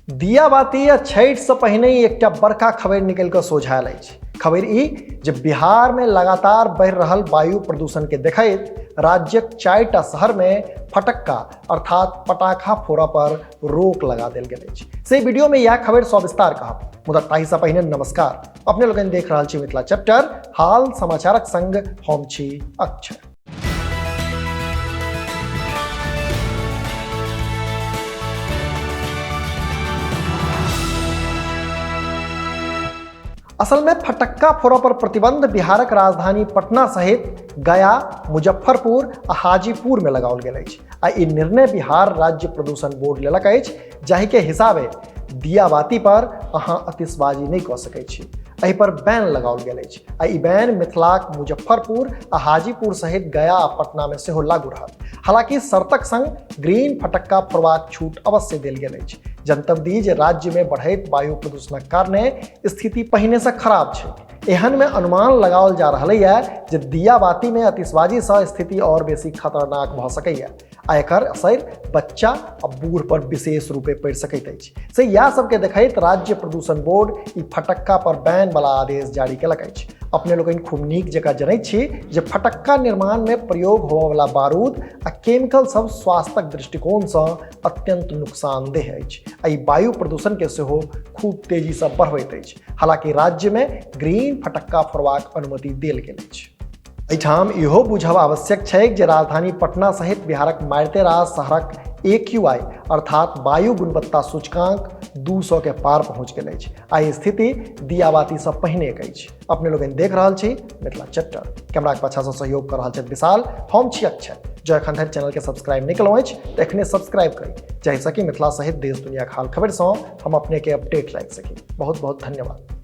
दिया बाती या छठि से पहिने ही एक बड़का खबर निकल कर सोझायल अछि। खबर ई जे बिहार में लगातार बढ़ि रहल वायु प्रदूषण के देखैत राज्यक 4टा शहर में फटक्का अर्थात पटाखा फोड़ा पर रोक लगा देल गेल अछि। से वीडियो में यह खबर सविस्तार कहब, मुदा ताहि से पहिने नमस्कार। अपने लोगन देख रहल छी मिथिला चैप्टर, हाल समाचारक संग हम छी अक्षय। असल में फटक्का फोड़ा पर प्रतिबंध बिहारक राजधानी पटना सहित गया, मुजफ्फरपुर आ हाजीपुर में लगाओल गेल अछि। आ ई निर्णय बिहार राज्य प्रदूषण बोर्ड लेलक अछि, जाहि के हिसाबे दिया बाती पर अहाँ आतिशबाजी नहीं कऽ सकैत छी। एहि पर बैन लगाओल गेल अछि। आ ई बैन मिथिलाक मुजफ्फरपुर आ हाजीपुर सहित गया आ पटना में सेहो लागू रहत। हालांकि शर्तक संग ग्रीन फटक्का फोड़बाक छूट अवश्य देल गेल अछि। जनतब दी जे राज्य में बढ़ैत वायु प्रदूषणक कारणे स्थिति पहिने से खराब छै। एहन में अनुमान लगाओल जा रहल है जे दिया बाती में आतिशबाजी से स्थिति और बेसी खतरनाक भऽ सकैया आ एकर असर बच्चा आ बूढ़ पर विशेष रूपे पड़ि सकैत अछि। से इएह सबके देखैत राज्य प्रदूषण बोर्ड ई फटक्का पर बैन वाला आदेश जारी केलक अछि। अपने लोगन खूब नीक जकाँ जनैत छी जे फटक्का निर्माण में प्रयोग होबय वाला बारूद आ केमिकल सब स्वास्थ्यक दृष्टिकोण से अत्यंत नुकसानदेह अछि आ ई वायु प्रदूषण के सेहो खूब तेजी से बढ़बैत अछि। हालांकि राज्य में ग्रीन फटक्का फोड़बाक अनुमति देल गेल अछि। एहिठाम इहो बुझब आवश्यक छै जे राजधानी पटना सहित बिहारक मारिते राज शहरक AQI अर्थात वायु गुणवत्ता सूचकांक 200 के पार पहुंच गेल अछि। आ ई स्थिति दिया बाती से पहिने के अछि। अपने लोगन देख रहल छी मिथिला चैप्टर, कैमरा के पाछा से सहयोग कर रहल छथि विशाल, हम छी अक्षय। जो एखन धरि चैनल के सब्सक्राइब नहीं केलहुँ अछि तऽ एखने सब्सक्राइब करी, जाहिसँ कि मिथिला सहित देश दुनिया के हाल खबर से हम अपने के अपडेट राखि सकी। बहुत बहुत धन्यवाद।